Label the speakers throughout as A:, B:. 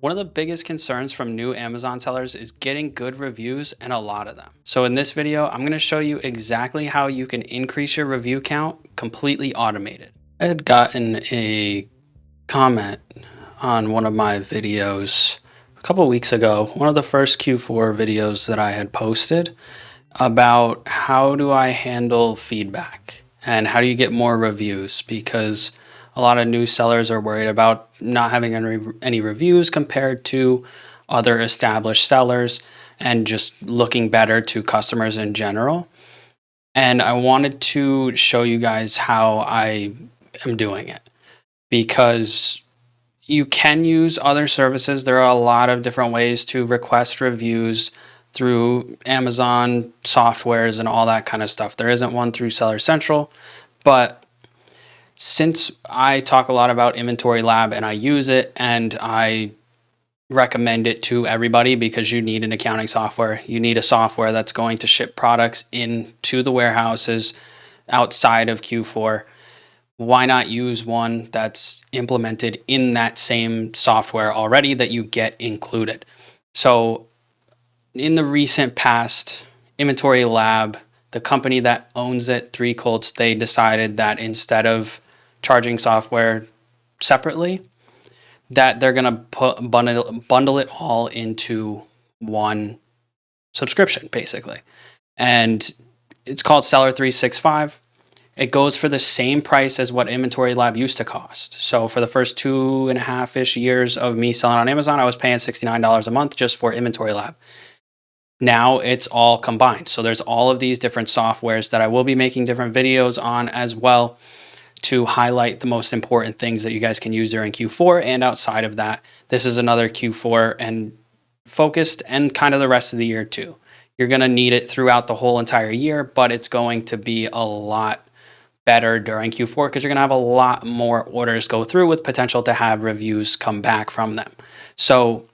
A: One of the biggest concerns from new Amazon sellers is getting good reviews and a lot of them. So in this video, I'm going to show you exactly how you can increase your review count completely automated. I had gotten a comment on one of my videos a couple weeks ago, one of the first Q4 videos that I had posted about how do I handle feedback and how do you get more reviews, because a lot of new sellers are worried about not having any reviews compared to other established sellers and just looking better to customers in general. And I wanted to show you guys how I am doing it, because you can use other services. There are a lot of different ways to request reviews through Amazon softwares and all that kind of stuff. There isn't one through Seller Central, but since I talk a lot about Inventory Lab and I use it and I recommend it to everybody, because you need an accounting software. You need a software that's going to ship products into the warehouses outside of Q4. Why not use one that's implemented in that same software already that you get included? So in the recent past, Inventory Lab, the company that owns it, 3Colts, they decided that instead of charging software separately, that they're going to bundle it all into one subscription, basically. And it's called Seller 365. It goes for the same price as what Inventory Lab used to cost. So for the first 2.5-ish years of me selling on Amazon, I was paying $69 a month just for Inventory Lab. Now it's all combined. So there's all of these different softwares that I will be making different videos on as well, to highlight the most important things that you guys can use during Q4 and outside of that. This is another Q4 and focused, and kind of the rest of the year too. You're going to need it throughout the whole entire year, but it's going to be a lot better during Q4 because you're going to have a lot more orders go through with potential to have reviews come back from them. So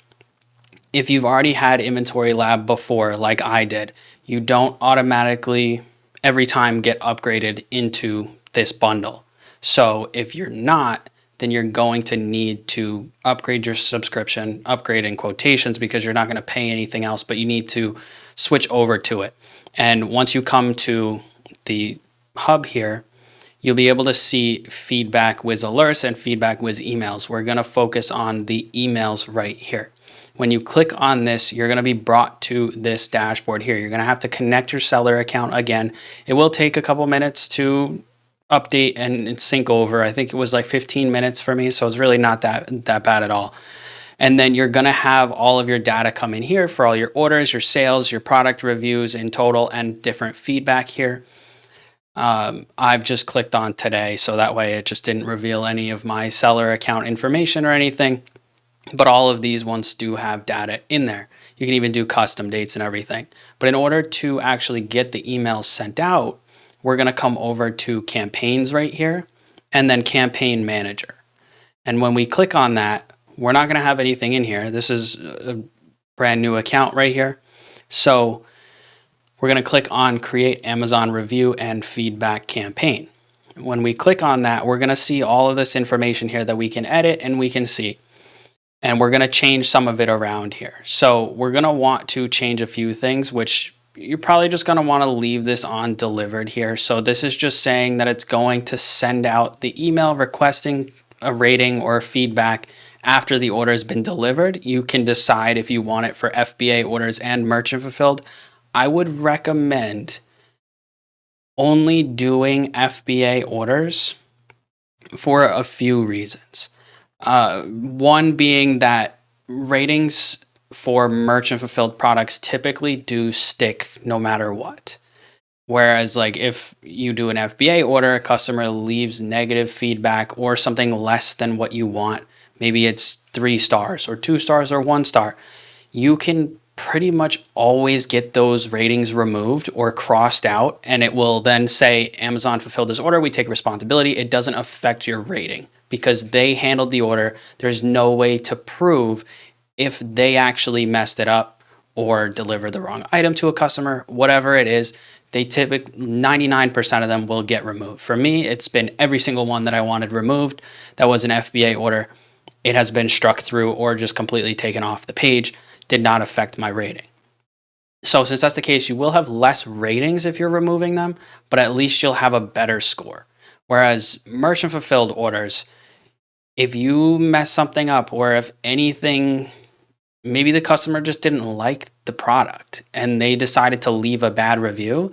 A: if you've already had Inventory Lab before, like I did, you don't automatically every time get upgraded into this bundle. So if you're not, then you're going to need to upgrade your subscription, upgrade in quotations, because you're not going to pay anything else, but you need to switch over to it. And once you come to the hub here, you'll be able to see Feedback Wiz alerts and Feedback Wiz emails. We're going to focus on the emails right here. When you click on this, you're going to be brought to this dashboard here. You're going to have to connect your seller account again. It will take a couple minutes to update and sync over. I think it was like 15 minutes for me, so it's really not that bad at all. And then you're going to have all of your data come in here for all your orders, your sales, your product reviews in total, and different feedback here. I've just clicked on today, so that way it just didn't reveal any of my seller account information or anything. But all of these ones do have data in there. You can even do custom dates and everything. But in order to actually get the emails sent out, we're going to come over to campaigns right here and then campaign manager. And when we click on that, we're not going to have anything in here. This is a brand new account right here. So we're going to click on create Amazon review and feedback campaign. When we click on that, we're going to see all of this information here that we can edit and we can see. And we're going to change some of it around here. So we're going to want to change a few things, which you're probably just going to want to leave this on delivered here. So this is just saying that it's going to send out the email requesting a rating or feedback after the order has been delivered. You can decide if you want it for FBA orders and merchant fulfilled. I would recommend only doing FBA orders for a few reasons. One being that ratings for merchant fulfilled products typically do stick no matter what. Whereas like if you do an FBA order, a customer leaves negative feedback or something less than what you want, maybe it's 3 stars or 2 stars or 1 star, you can pretty much always get those ratings removed or crossed out, and it will then say Amazon fulfilled this order, we take responsibility. It doesn't affect your rating because they handled the order. There's no way to prove if they actually messed it up or delivered the wrong item to a customer, whatever it is. They typically 99% of them will get removed. For me, it's been every single one that I wanted removed that was an FBA order. it has been struck through or just completely taken off the page, did not affect my rating. So since that's the case, you will have less ratings if you're removing them, but at least you'll have a better score. Whereas merchant fulfilled orders, if you mess something up or if anything, maybe the customer just didn't like the product and they decided to leave a bad review,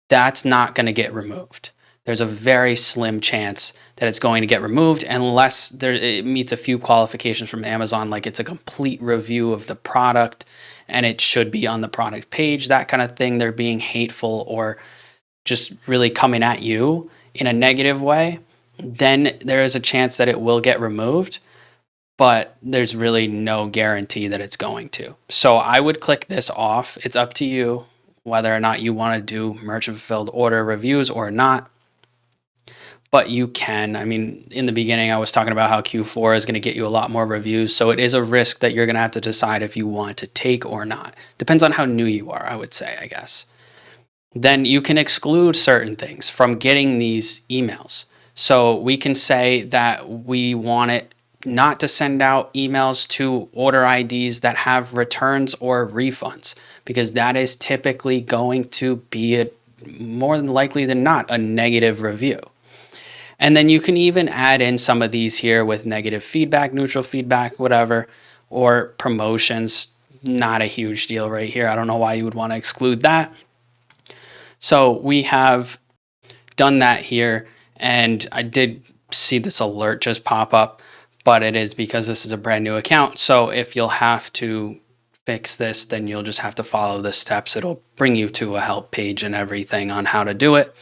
A: that's not going to get removed. There's a very slim chance that it's going to get removed unless it meets a few qualifications from Amazon, like it's a complete review of the product and it should be on the product page, that kind of thing. They're being hateful or just really coming at you in a negative way, then there is a chance that it will get removed, but there's really no guarantee that it's going to. So I would click this off. It's up to you whether or not you want to do merchant fulfilled order reviews or not. But you can. I mean, in the beginning, I was talking about how Q4 is going to get you a lot more reviews. So it is a risk that you're going to have to decide if you want to take or not. Depends on how new you are, I would say, I guess. Then you can exclude certain things from getting these emails. So we can say that we want it not to send out emails to order IDs that have returns or refunds, because that is typically going to be more than likely than not a negative review. And then you can even add in some of these here with negative feedback, neutral feedback, whatever, or promotions. Not a huge deal right here. I don't know why you would want to exclude that. So we have done that here, and I did see this alert just pop up, but it is because this is a brand new account. So if you'll have to fix this, then you'll just have to follow the steps. It'll bring you to a help page and everything on how to do it,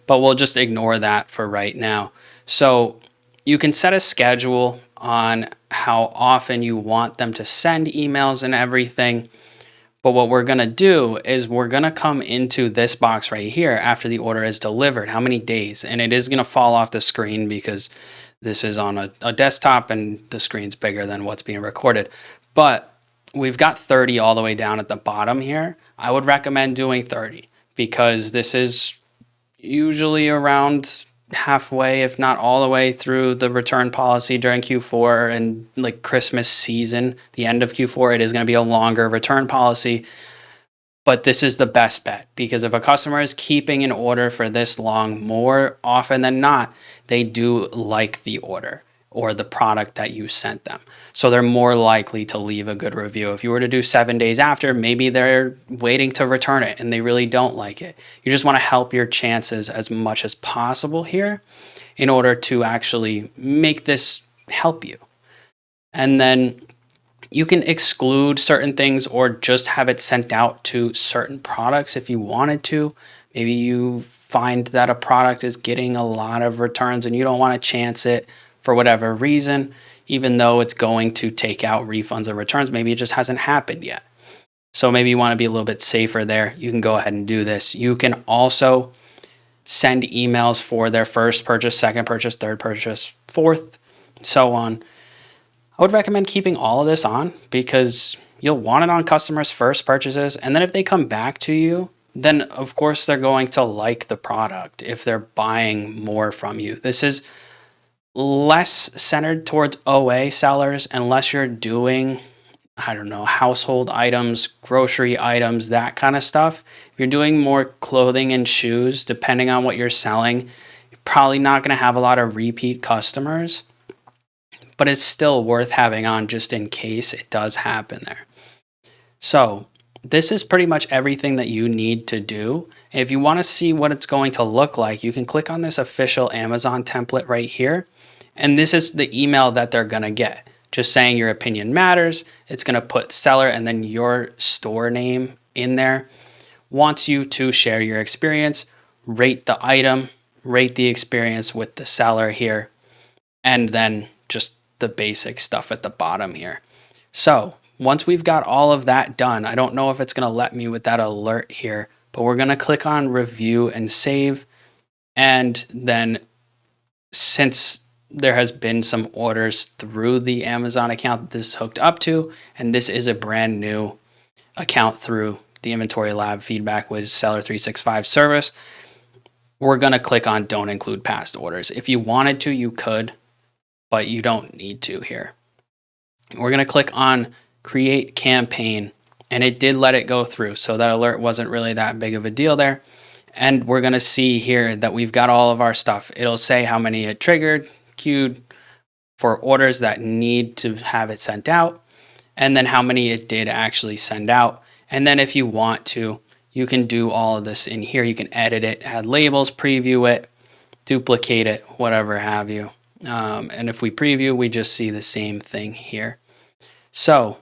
A: but we'll just ignore that for right now. So you can set a schedule on how often you want them to send emails and everything. But what we're going to do is we're going to come into this box right here after the order is delivered, how many days, and it is going to fall off the screen because this is on a desktop and the screen's bigger than what's being recorded. But we've got 30 all the way down at the bottom here. I would recommend doing 30 because this is usually around halfway, if not all the way through the return policy during Q4 and like Christmas season, the end of Q4, it is going to be a longer return policy. But this is the best bet because if a customer is keeping an order for this long, more often than not, they do like the order or the product that you sent them. So they're more likely to leave a good review. If you were to do 7 days after, maybe they're waiting to return it and they really don't like it. You just want to help your chances as much as possible here in order to actually make this help you. And then you can exclude certain things or just have it sent out to certain products if you wanted to. Maybe you find that a product is getting a lot of returns and you don't want to chance it for whatever reason, even though it's going to take out refunds or returns. Maybe it just hasn't happened yet. So maybe you want to be a little bit safer there. You can go ahead and do this. You can also send emails for their first purchase, second purchase, third purchase, fourth, so on. I would recommend keeping all of this on because you'll want it on customers' first purchases. And then if they come back to you, then of course they're going to like the product if they're buying more from you. This is less centered towards OA sellers unless you're doing, I don't know, household items, grocery items, that kind of stuff. If you're doing more clothing and shoes, depending on what you're selling, you're probably not going to have a lot of repeat customers, but it's still worth having on just in case it does happen there. So this is pretty much everything that you need to do. And if you want to see what it's going to look like, you can click on this official Amazon template right here. And this is the email that they're going to get. Just saying your opinion matters. It's going to put seller and then your store name in there. Wants you to share your experience, rate the item, rate the experience with the seller here, and then just the basic stuff at the bottom here. So once we've got all of that done, I don't know if it's going to let me with that alert here, but we're going to click on review and save. And then since there has been some orders through the Amazon account that this is hooked up to, and this is a brand new account through the Inventory Lab Feedback with Seller 365 service, we're going to click on don't include past orders. If you wanted to, you could, but you don't need to here. We're going to click on create campaign, and it did let it go through. So that alert wasn't really that big of a deal there. And we're going to see here that we've got all of our stuff. It'll say how many it triggered, queued for orders that need to have it sent out, and then how many it did actually send out. And then if you want to, you can do all of this in here. You can edit it, add labels, preview it, duplicate it, whatever have you. And if we preview, we just see the same thing here. So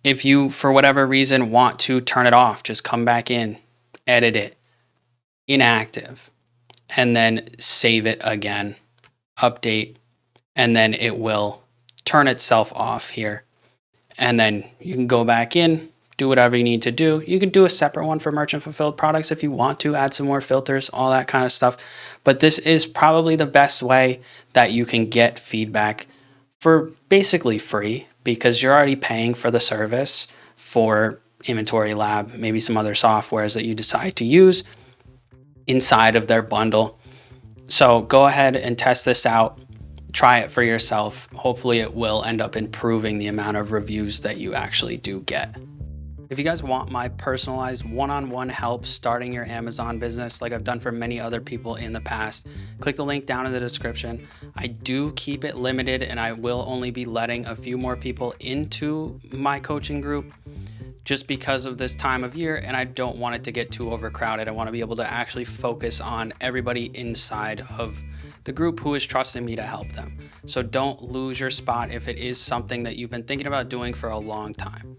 A: if you, for whatever reason, want to turn it off, just come back in, edit it, inactive, and then save it again, update, and then it will turn itself off here. And then you can go back in, do whatever you need to do. You can do a separate one for merchant fulfilled products if you want to, add some more filters, all that kind of stuff. But this is probably the best way that you can get feedback for basically free, because you're already paying for the service for Inventory Lab, maybe some other softwares that you decide to use inside of their bundle. So go ahead and test this out. Try it for yourself. Hopefully it will end up improving the amount of reviews that you actually do get. If you guys want my personalized one-on-one help starting your Amazon business like I've done for many other people in the past, click the link down in the description. I do keep it limited, and I will only be letting a few more people into my coaching group just because of this time of year, and I don't want it to get too overcrowded. I want to be able to actually focus on everybody inside of the group who is trusting me to help them. So don't lose your spot if it is something that you've been thinking about doing for a long time.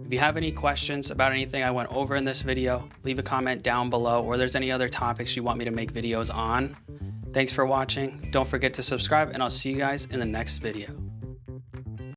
A: If you have any questions about anything I went over in this video, leave a comment down below, or there's any other topics you want me to make videos on. Thanks for watching. Don't forget to subscribe, and I'll see you guys in the next video.